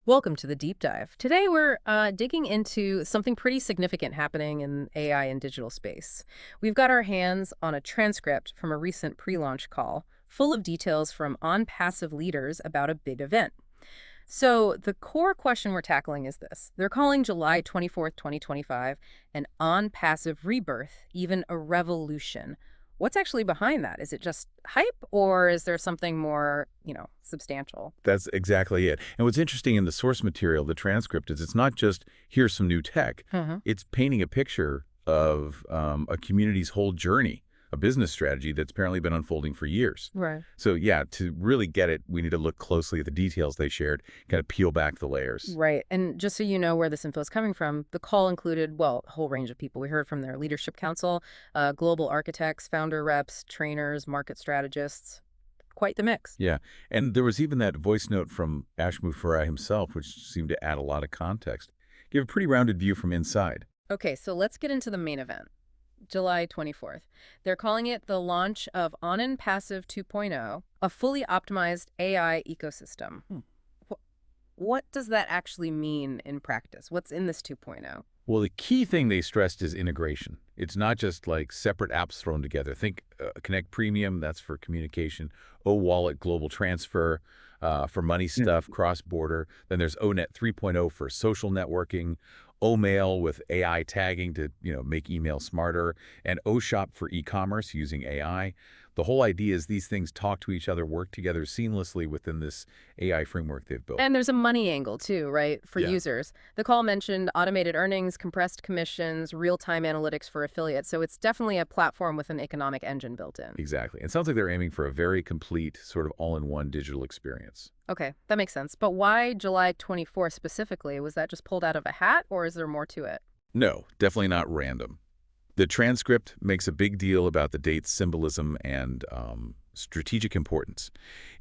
Welcome to the deep dive. Today we're digging into something pretty significant happening in AI and digital space. We've got our hands on a transcript from a recent pre-launch call, full of details from Onpassive leaders about a big event. So the core question we're tackling is this. They're calling July 24th, 2025 an Onpassive rebirth, even a revolution. What's actually behind that? Is it just hype or is there something more, substantial? That's exactly it. And what's interesting in the source material, the transcript, is it's not just here's some new tech. It's painting a picture of a community's whole journey, a business strategy that's apparently been unfolding for years. Right. So yeah, to really get it, we need to look closely at the details they shared, kind of peel back the layers. Right. And just so you know where this info is coming from, the call included, well, a whole range of people. We heard from their leadership council, global architects, founder reps, trainers, market strategists. Quite the mix. Yeah, and there was even that voice note from Mufareh himself, which seemed to add a lot of context. Give a pretty rounded view from inside. Okay, so let's get into the main event. July 24th. They're calling it the launch of Onpassive 2.0, a fully optimized AI ecosystem. What does that actually mean in practice? What's in this 2.0? Well, the key thing they stressed is integration. It's not just like separate apps thrown together. Think Connect Premium, that's for communication. O-Wallet, global transfer, for money stuff, cross-border. Then there's O-Net 3.0 for social networking. O-Mail with AI tagging to, make email smarter. And O-Shop for e-commerce using AI. The whole idea is these things talk to each other, work together seamlessly within this AI framework they've built. And there's a money angle too, right, for users. The call mentioned automated earnings, compressed commissions, real-time analytics for affiliates. So it's definitely a platform with an economic engine built in. Exactly. It sounds like they're aiming for a very complete, sort of all-in-one digital experience. Okay, that makes sense. But why July 24th specifically? Was that just pulled out of a hat, or is there more to it? No, definitely not random. The transcript makes a big deal about the date's symbolism and strategic importance.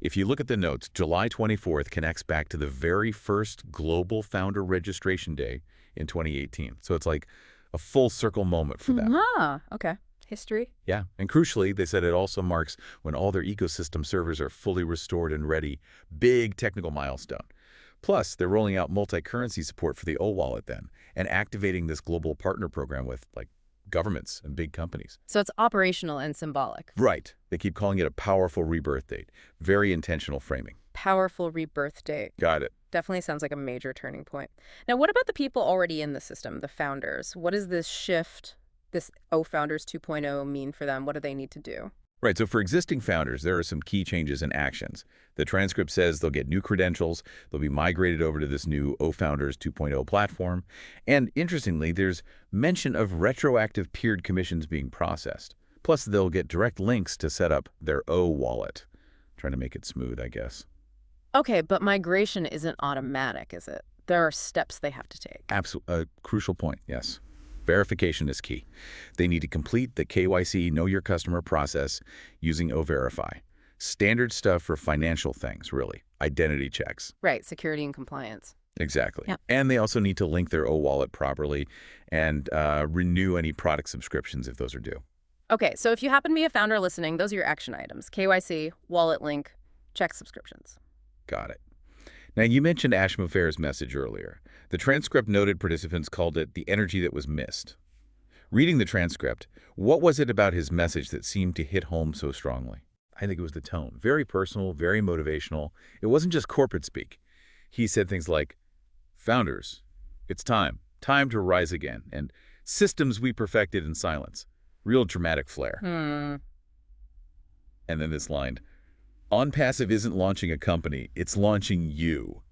If you look at the notes, July 24th connects back to the very first global founder registration day in 2018. So it's like a full circle moment for them. Ah, okay. History. Yeah, and crucially, they said it also marks when all their ecosystem servers are fully restored and ready. Big technical milestone. Plus, they're rolling out multi-currency support for the O-Wallet then, and activating this global partner program with, governments and big companies. So it's operational and symbolic. Right. They keep calling it a powerful rebirth date. Very intentional framing. Powerful rebirth date. Got it. Definitely sounds like a major turning point. Now, what about the people already in the system, the founders? What does this shift, this O-Founders 2.0 mean for them? What do they need to do? Right, so for existing founders, there are some key changes and actions. The transcript says they'll get new credentials, they'll be migrated over to this new O-Founders 2.0 platform, and interestingly, there's mention of retroactive peered commissions being processed. Plus, they'll get direct links to set up their O-Wallet. Trying to make it smooth, I guess. Okay, but migration isn't automatic, is it? There are steps they have to take. Absolutely, a crucial point, yes. Verification is key. They need to complete the KYC Know Your Customer process using O-Verify. Standard stuff for financial things, really. Identity checks. Right, security and compliance. Exactly. Yeah. And they also need to link their O-Wallet properly and renew any product subscriptions if those are due. Okay, so if you happen to be a founder listening, those are your action items. KYC, wallet link, check subscriptions. Got it. Now, you mentioned Mufareh's message earlier. The transcript noted participants called it the energy that was missed. Reading the transcript, what was it about his message that seemed to hit home so strongly? I think it was the tone. Very personal, very motivational. It wasn't just corporate speak. He said things like, "Founders, it's time. Time to rise again." And "systems we perfected in silence." Real dramatic flair. And then this line, "Onpassive isn't launching a company, it's launching you."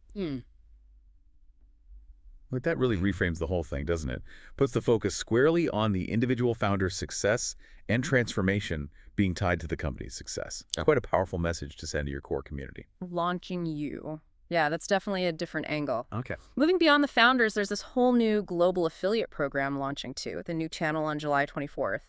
Like that really reframes the whole thing, doesn't it? Puts the focus squarely on the individual founder's success and transformation being tied to the company's success. Quite a powerful message to send to your core community. Launching you. Yeah, that's definitely a different angle. Okay. Moving beyond the founders, there's this whole new global affiliate program launching too, the new channel on July 24th.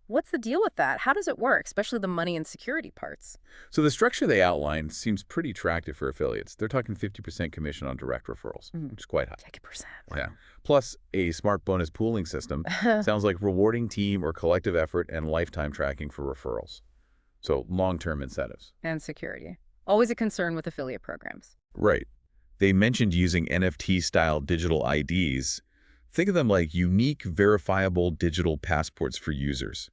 What's the deal with that? How does it work, especially the money and security parts? So the structure they outlined seems pretty attractive for affiliates. They're talking 50% commission on direct referrals, which is quite high. 50%. Yeah. Plus a smart bonus pooling system. Sounds like rewarding team or collective effort and lifetime tracking for referrals. So long-term incentives. And security. Always a concern with affiliate programs. Right. They mentioned using NFT-style digital IDs. Think of them like unique, verifiable digital passports for users.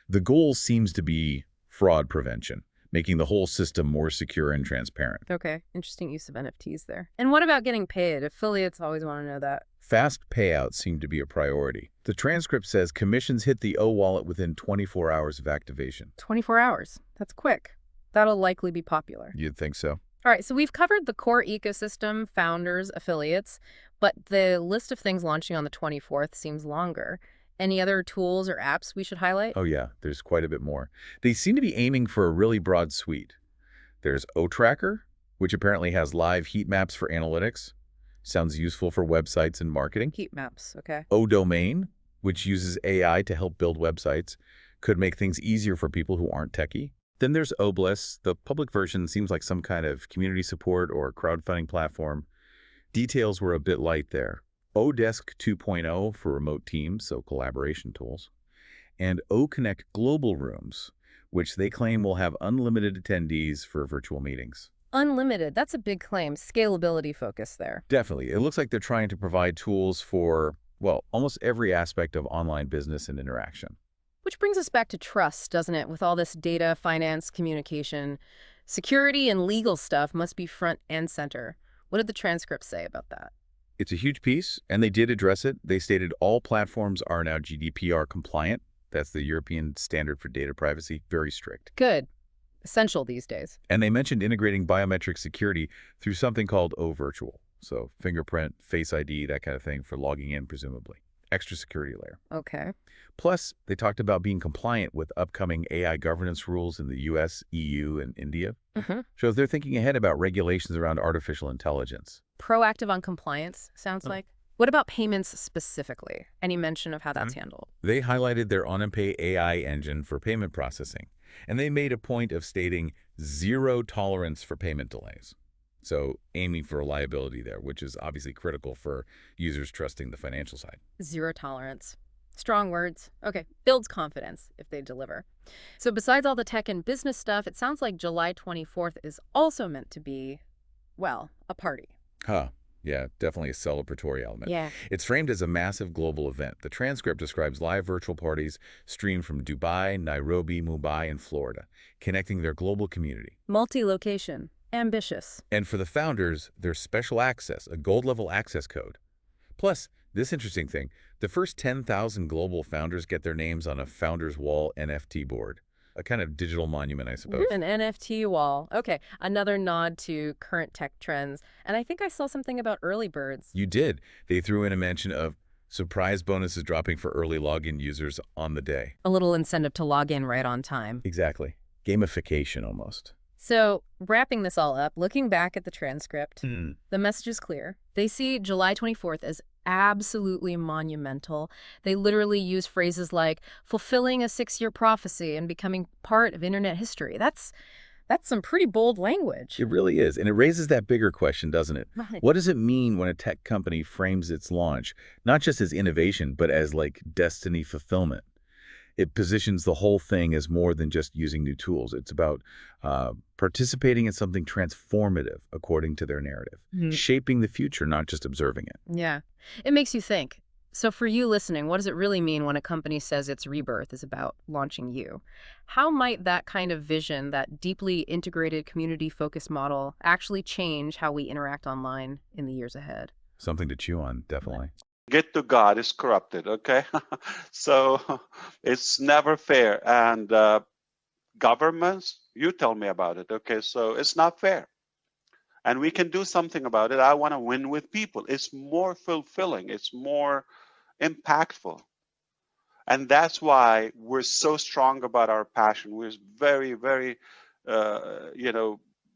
The goal seems to be fraud prevention, making the whole system more secure and transparent. Okay, interesting use of NFTs there. And what about getting paid? Affiliates always want to know that. Fast payouts seem to be a priority. The transcript says commissions hit the O-wallet within 24 hours of activation. 24 hours. That's quick. That'll likely be popular. You'd think so. All right, so we've covered the core ecosystem, founders, affiliates, but the list of things launching on the 24th seems longer. Any other tools or apps we should highlight? Oh yeah, there's quite a bit more. They seem to be aiming for a really broad suite. There's O-Tracker, which apparently has live heat maps for analytics. Sounds useful for websites and marketing. Heat maps, okay. O-Domain, which uses AI to help build websites, could make things easier for people who aren't techie. Then there's Obliss. The public version seems like some kind of community support or crowdfunding platform. Details were a bit light there. Odesk 2.0 for remote teams, so collaboration tools. And OConnect Global Rooms, which they claim will have unlimited attendees for virtual meetings. Unlimited, that's a big claim. Scalability focus there. Definitely. It looks like they're trying to provide tools for, well, almost every aspect of online business and interaction. Which brings us back to trust, doesn't it? With all this data, finance, communication, security and legal stuff must be front and center. What did the transcript say about that? It's a huge piece, and they did address it. They stated all platforms are now GDPR compliant. That's the European standard for data privacy. Very strict. Good. Essential these days. And they mentioned integrating biometric security through something called O-Virtual. So fingerprint, Face ID, that kind of thing for logging in, presumably. Extra security layer. Okay. Plus, they talked about being compliant with upcoming AI governance rules in the US, EU, and India. Shows they're thinking ahead about regulations around artificial intelligence. Proactive on compliance, sounds like. What about payments specifically? Any mention of how that's handled? They highlighted their OnPay AI engine for payment processing, and they made a point of stating zero tolerance for payment delays. So aiming for reliability there, which is obviously critical for users trusting the financial side. Zero tolerance. Strong words. Okay, builds confidence if they deliver. So besides all the tech and business stuff, it sounds like July 24th is also meant to be, well, a party. Yeah, definitely a celebratory element. Yeah. It's framed as a massive global event. The transcript describes live virtual parties streamed from Dubai, Nairobi, Mumbai, and Florida, connecting their global community. Multi-location. Ambitious. And for the founders, there's special access, a gold-level access code. Plus, this interesting thing, the first 10,000 global founders get their names on a Founders Wall NFT board. A kind of digital monument, I suppose. An NFT wall. Okay, another nod to current tech trends. And I think I saw something about early birds. You did. They threw in a mention of surprise bonuses dropping for early login users on the day. A little incentive to log in right on time. Exactly. Gamification almost. So, wrapping this all up, looking back at the transcript, the message is clear. They see July 24th as absolutely monumental. They literally use phrases like fulfilling a 6-year prophecy and becoming part of internet history. That's some pretty bold language. It really is. And it raises that bigger question, doesn't it? Right. What does it mean when a tech company frames its launch, not just as innovation, but as like destiny fulfillment? It positions the whole thing as more than just using new tools. It's about participating in something transformative, according to their narrative, shaping the future, not just observing it. Yeah. It makes you think. So for you listening, what does it really mean when a company says its rebirth is about launching you? How might that kind of vision, that deeply integrated community-focused model, actually change how we interact online in the years ahead? Something to chew on, definitely. Get to God is corrupted, okay? So it's never fair. And governments, you tell me about it, okay? So it's not fair. And we can do something about it. I want to win with people. It's more fulfilling. It's more impactful. And that's why we're so strong about our passion. We're very, very,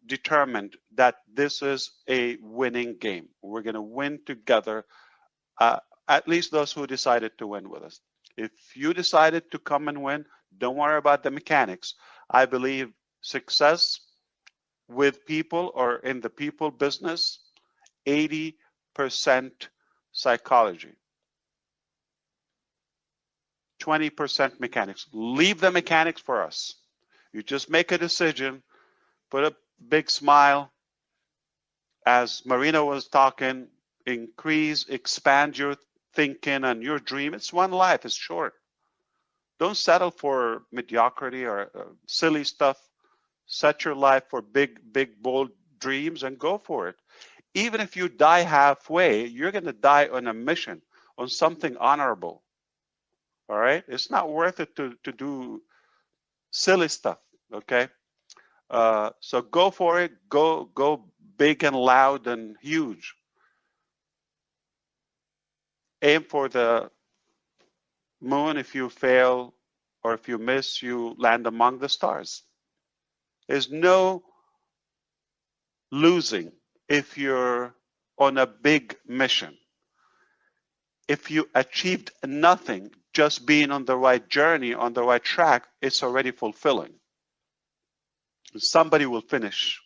determined that this is a winning game. We're going to win together. At least those who decided to win with us. If you decided to come and win, don't worry about the mechanics. I believe success with people or in the people business, 80% psychology, 20% mechanics. Leave the mechanics for us. You just make a decision, put a big smile, as Marina was talking, increase, expand your thinking and your dream. It's one life, it's short. Don't settle for mediocrity or silly stuff. Set your life for big, bold dreams and go for it. Even if you die halfway, you're going to die on a mission, on something honorable. All right? It's not worth it to do silly stuff, okay? So go for it. Go big and loud and huge. Aim for the moon. If you fail or if you miss, you land among the stars. There's no losing if you're on a big mission. If you achieved nothing, just being on the right journey, on the right track, it's already fulfilling. Somebody will finish.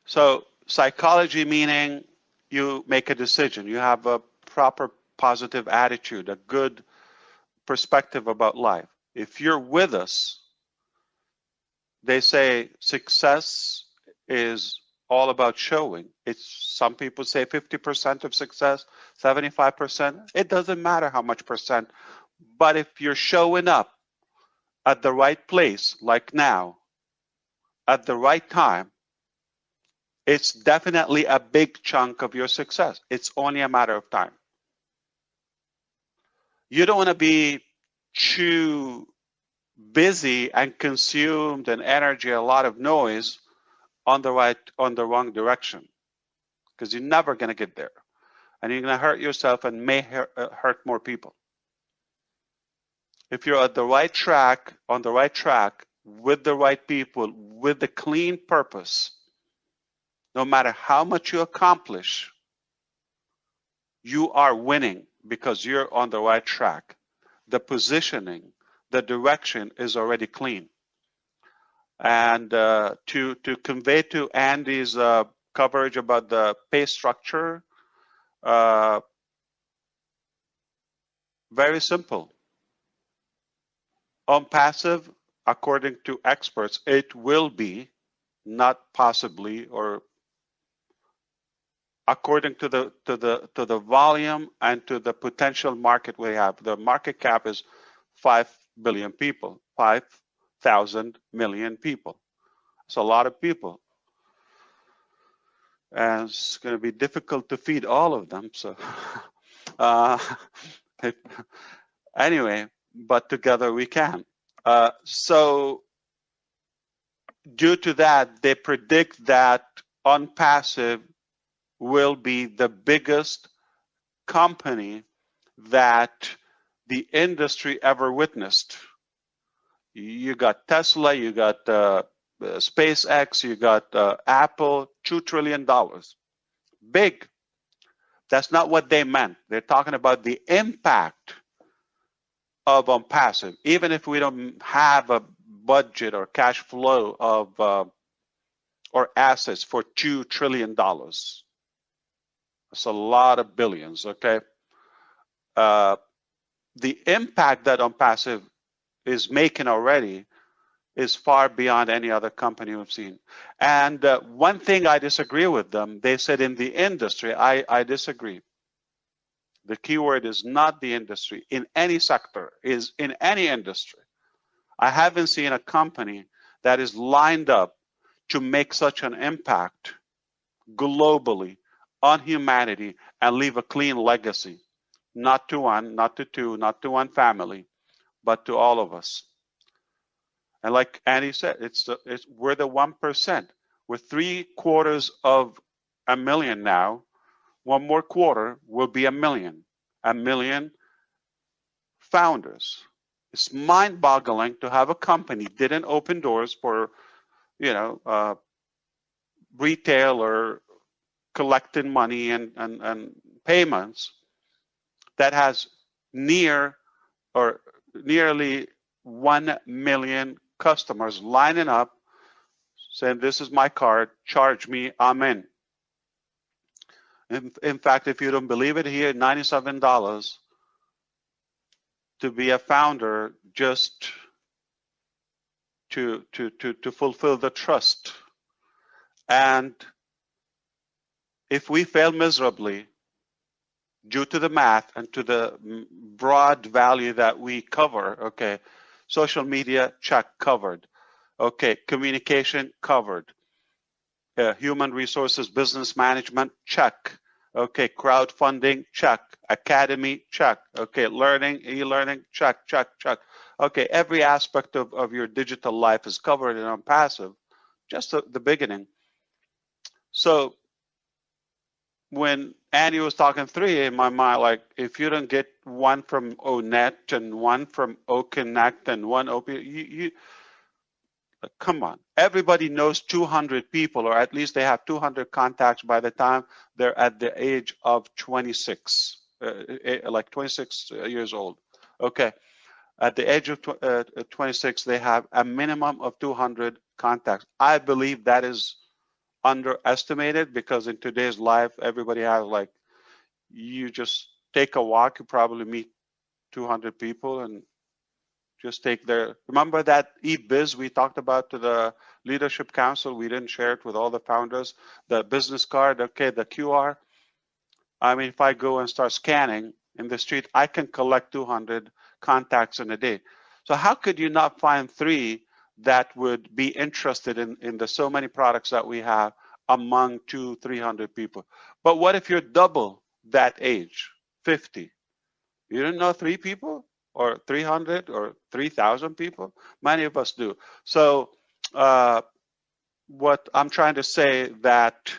So psychology meaning you make a decision, you have a proper positive attitude, a good perspective about life. If you're with us, they say success is all about showing. Some people say 50% of success, 75%. It doesn't matter how much percent. But if you're showing up at the right place, like now, at the right time, it's definitely a big chunk of your success. It's only a matter of time. You don't want to be too busy and consumed in energy, a lot of noise on the wrong direction, because you're never going to get there, and you're going to hurt yourself and may hurt more people. If you're at the right track, on the right track, with the right people, with the clean purpose, no matter how much you accomplish, you are winning because you're on the right track. The positioning, the direction is already clean. And to convey to Andy's coverage about the pay structure, very simple. Onpassive, according to experts, it will be, not possibly, or according to the volume and to the potential market we have. The market cap is 5 billion people, 5,000 million people. It's a lot of people. And it's going to be difficult to feed all of them. So anyway, but together we can. So due to that, they predict that Onpassive will be the biggest company that the industry ever witnessed. You got Tesla, you got SpaceX, you got Apple, $2 trillion. Big. That's not what they meant. They're talking about the impact of Onpassive. Even if we don't have a budget or cash flow of or assets for $2 trillion. That's a lot of billions, okay? The impact that Onpassive is making already is far beyond any other company we've seen. And one thing I disagree with them, they said in the industry, I disagree. The key word is not the industry, in any sector, is in any industry. I haven't seen a company that is lined up to make such an impact globally on humanity and leave a clean legacy, not to one, not to two, not to one family, but to all of us. And like Andy said, we're the 1%. We're 750,000 now. One more quarter will be 1 million. 1 million founders. It's mind-boggling to have a company didn't open doors for, retail or collecting money and payments that has nearly 1 million customers lining up saying, this is my card, charge me, I'm in. In fact, if you don't believe it, here, $97 to be a founder, just to fulfill the trust. And if we fail miserably due to the math and to the broad value that we cover, okay, social media, check, covered. Okay, communication, covered. Human resources, business management, check. Okay, crowdfunding, check. Academy, check. Okay, learning, e-learning, check, check, check. Okay, every aspect of your digital life is covered in Onpassive, just the beginning. So when Annie was talking 3, in my mind, like, if you don't get one from ONet and one from OConnect and one OP, you come on. Everybody knows 200 people, or at least they have 200 contacts by the time they're at the age of 26, like 26 years old. Okay. At the age of 26, they have a minimum of 200 contacts. I believe that is underestimated, because in today's life, everybody has, like, you just take a walk, you probably meet 200 people and just take their, remember that e-biz we talked about to the leadership council? We didn't share it with all the founders, the business card, okay, the QR. I mean, if I go and start scanning in the street, I can collect 200 contacts in a day. So how could you not find 3 that would be interested in the so many products that we have among 200-300 people? But what if you're double that age, 50? You don't know 3 people or 300 or 3,000 people? Many of us do. So what I'm trying to say, that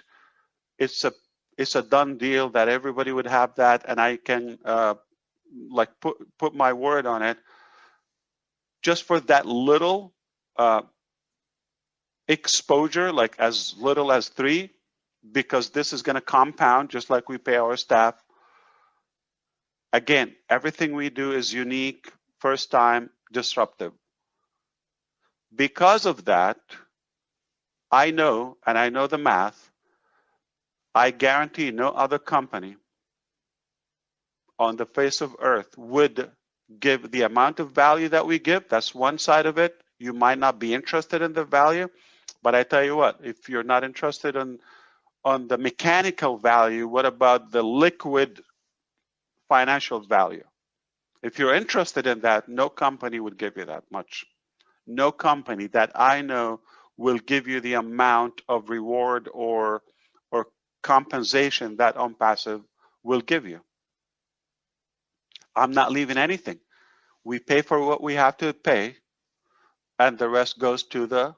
it's a done deal, that everybody would have that, and I can like put my word on it, just for that little exposure, like as little as 3, because this is going to compound just like we pay our staff. Again, everything we do is unique, first time, disruptive. Because of that, I know, and I know the math, I guarantee no other company on the face of earth would give the amount of value that we give. That's one side of it. You might not be interested in the value, but I tell you what, if you're not interested on the mechanical value, what about the liquid financial value? If you're interested in that, no company would give you that much. No company that I know will give you the amount of reward or compensation that Onpassive will give you. I'm not leaving anything. We pay for what we have to pay, and the rest goes to the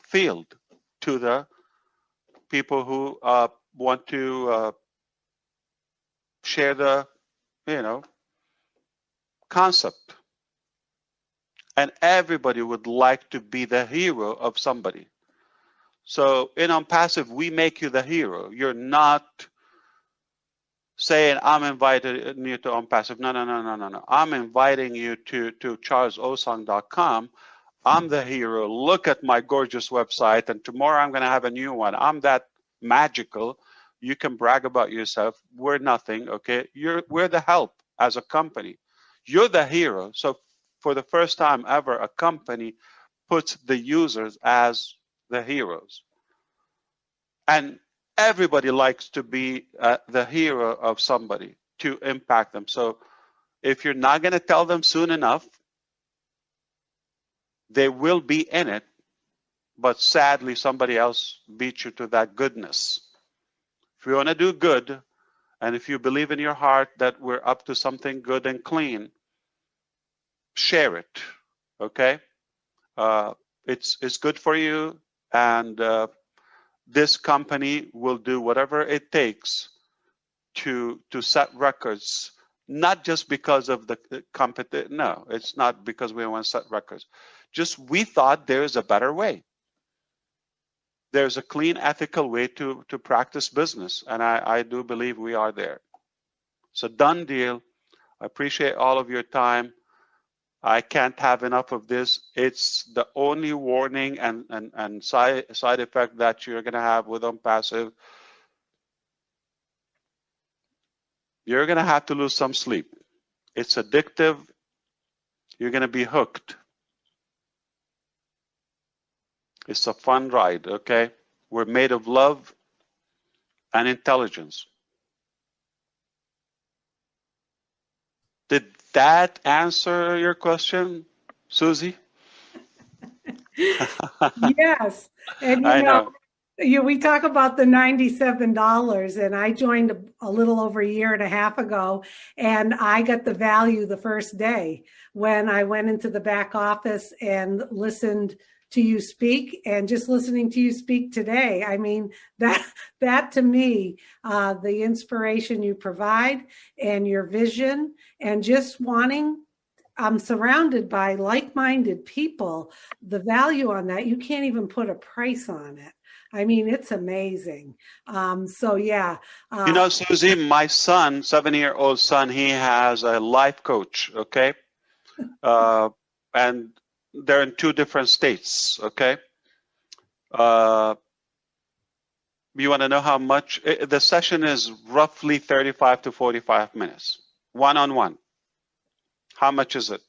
field, to the people who want to share the, concept. And everybody would like to be the hero of somebody. So in Onpassive, we make you the hero. You're not saying, I'm inviting you to Onpassive. No. I'm inviting you to charlesosang.com. I'm the hero. Look at my gorgeous website, and tomorrow I'm going to have a new one. I'm that magical. You can brag about yourself. We're nothing, okay? We're the help as a company. You're the hero. So for the first time ever, a company puts the users as the heroes. And everybody likes to be the hero of somebody, to impact them. So if you're not going to tell them soon enough, they will be in it, but sadly somebody else beat you to that goodness. If you want to do good, and if you believe in your heart that we're up to something good and clean, share it, okay? It's good for you, and this company will do whatever it takes to set records, not just because of the competition. No, it's not because we want to set records. Just we thought there's a better way. There's a clean, ethical way to practice business, and I do believe we are there. It's a done deal. I appreciate all of your time. I can't have enough of this. It's the only warning and side effect that you're going to have with Onpassive. You're going to have to lose some sleep. It's addictive. You're going to be hooked. It's a fun ride, okay? We're made of love and intelligence. Did that answer your question, Susie? Yes. And I know. we talk about the $97, and I joined a little over a year and a half ago, and I got the value the first day when I went into the back office and listened to you speak, and just listening to you speak today. I mean, that to me, the inspiration you provide and your vision and just wanting, I'm surrounded by like-minded people. The value on that, you can't even put a price on it. I mean, it's amazing. So yeah. You know, Susie, my son, 7-year-old son, he has a life coach, okay? And they're in 2 different states, okay? You want to know how much? The session is roughly 35 to 45 minutes, one-on-one. How much is it?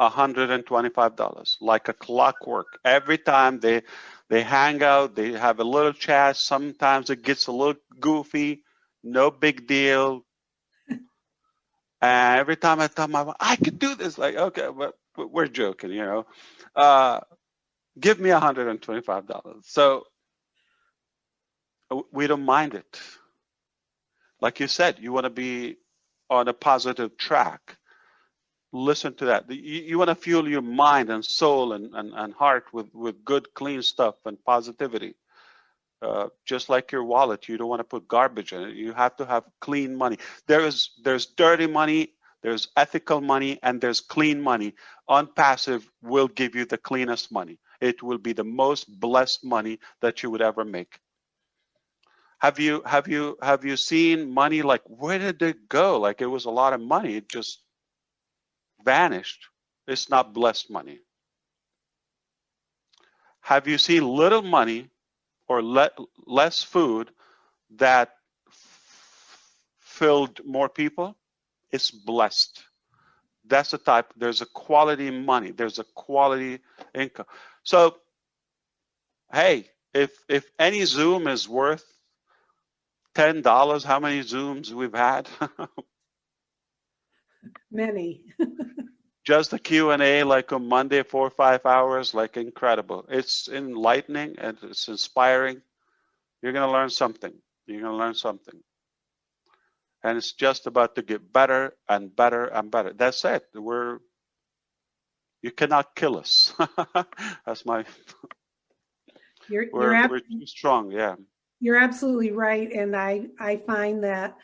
$125, like a clockwork. Every time they hang out, they have a little chat. Sometimes it gets a little goofy, no big deal. And every time I tell my wife, I could do this, like, okay, but we're joking, you know. Give me $125. So we don't mind it. Like you said, you want to be on a positive track. Listen to that. You want to fuel your mind and soul and heart with good, clean stuff and positivity. Just like your wallet, you don't want to put garbage in it. You have to have clean money. There's dirty money, there's ethical money, and there's clean money. Onpassive will give you the cleanest money. It will be the most blessed money that you would ever make. Have you seen money, like, where did it go? Like, it was a lot of money, it just vanished. It's not blessed money. Have you seen little money or less food that filled more people? It's blessed. That's the type. There's a quality money. There's a quality income. So, hey, if any Zoom is worth $10, how many Zooms we've had? Many. Just the Q&A, like on Monday, 4 or 5 hours, like, incredible. It's enlightening and it's inspiring. You're going to learn something. You're going to learn something. And it's just about to get better and better and better. That's it. You cannot kill us. That's my, we're too strong, yeah. You're absolutely right. And I find that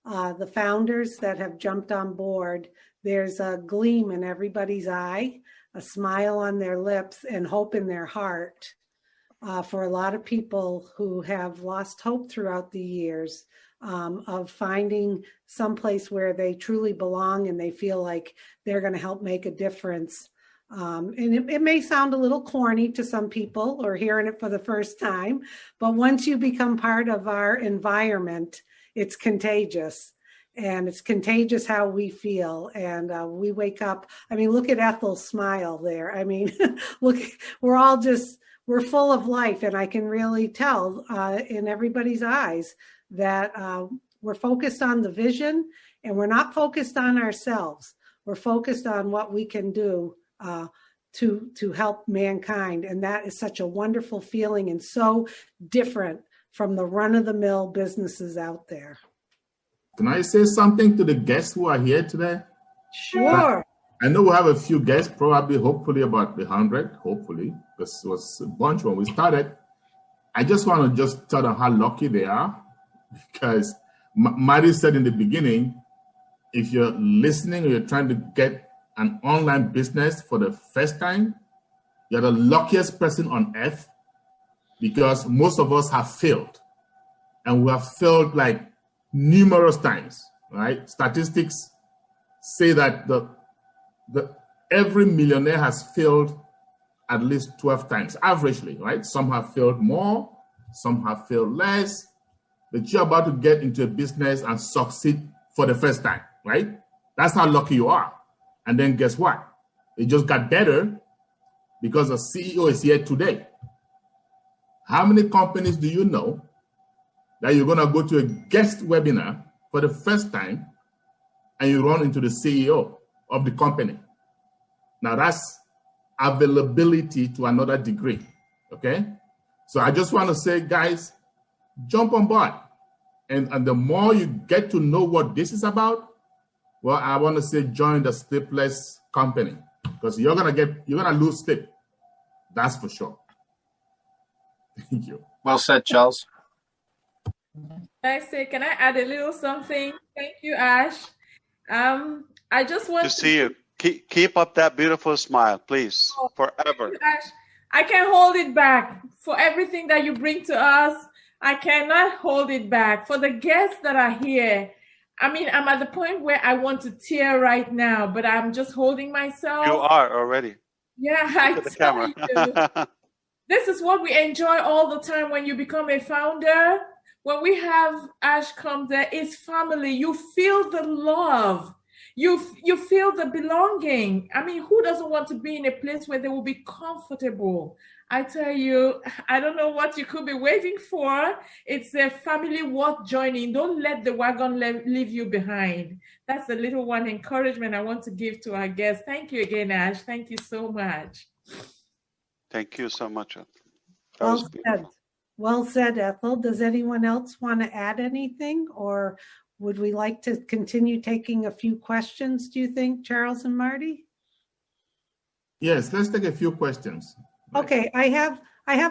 the founders that have jumped on board, there's a gleam in everybody's eye, a smile on their lips, and hope in their heart. For a lot of people who have lost hope throughout the years, of finding someplace where they truly belong and they feel like they're going to help make a difference. And it may sound a little corny to some people or hearing it for the first time, but once you become part of our environment, it's contagious. And it's contagious how we feel. And we wake up. I mean, look at Ethel's smile there. I mean, look, we're full of life. And I can really tell in everybody's eyes that we're focused on the vision, and we're not focused on ourselves. We're focused on what we can do to help mankind. And that is such a wonderful feeling and so different from the run-of-the-mill businesses out there. Can I say something to the guests who are here today? Sure. I know we have a few guests, probably, hopefully about 100, hopefully, because it was a bunch when we started. I just want to just tell them how lucky they are, because Mari said in the beginning, if you're listening or you're trying to get an online business for the first time, you're the luckiest person on earth, because most of us have failed, and we have failed like numerous times, right? Statistics say that every millionaire has failed at least 12 times, averagely, right? Some have failed more, some have failed less, but you're about to get into a business and succeed for the first time, right? That's how lucky you are. And then guess what? It just got better because the CEO is here today. How many companies do you know that you're going to go to a guest webinar for the first time and you run into the CEO of the company? Now that's availability to another degree, okay? So I just want to say, guys, jump on board. And the more you get to know what this is about, well, I want to say join the sleepless company, because you're gonna lose sleep. That's for sure. Thank you. Well said, Charles. Can I add a little something? Thank you, Ash. I just want to see you. Keep up that beautiful smile, please, forever. Ash, I can't hold it back for everything that you bring to us. I cannot hold it back. For the guests that are here, I mean, I'm at the point where I want to tear right now, but I'm just holding myself. You are already. Yeah, I the tell camera. you. This is what we enjoy all the time when you become a founder. When we have Ash come there, it's family. You feel the love. You feel the belonging. I mean, who doesn't want to be in a place where they will be comfortable? I tell you, I don't know what you could be waiting for. It's a family worth joining. Don't let the wagon leave you behind. That's a little one encouragement I want to give to our guests. Thank you again, Ash. Thank you so much. Thank you so much. Well said. Well said, Ethel. Does anyone else want to add anything, or would we like to continue taking a few questions, do you think, Charles and Marty? Yes, let's take a few questions. Okay, I have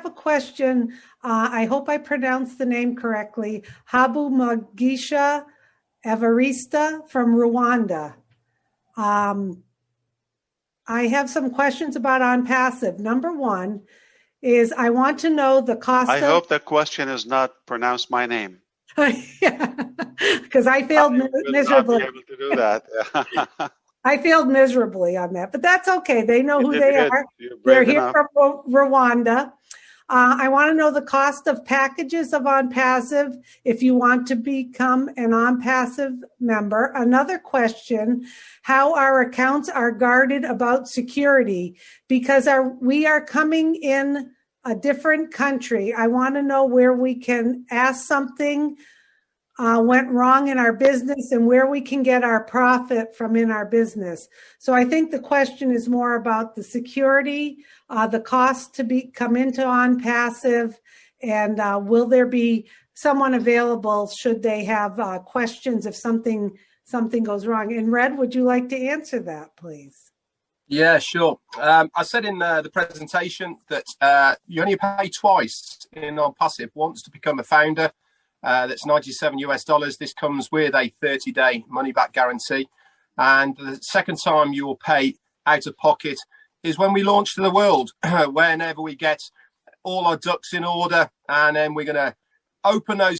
a question. I hope I pronounced the name correctly. Habu Magisha Evarista from Rwanda. I have some questions about Onpassive. Number one is I want to know the cost. I hope the question is not pronounce my name. Because I failed miserably. Not be able to do that. I failed miserably on that, but that's okay. They know who they are. They're here from Rwanda. I want to know the cost of packages of Onpassive if you want to become an Onpassive member. Another question, how our accounts are guarded about security, because we are coming in a different country. I want to know where we can ask something went wrong in our business and where we can get our profit from in our business. So I think the question is more about the security, the cost to come into Onpassive, and will there be someone available should they have questions if something goes wrong. And Red, would you like to answer that, please? Yeah, sure. I said in the presentation that you only pay twice in Onpassive. Once to become a founder, that's $97 US. This comes with a 30-day money-back guarantee. And the second time you will pay out of pocket is when we launch to the world, whenever we get all our ducks in order, and then we're going to open those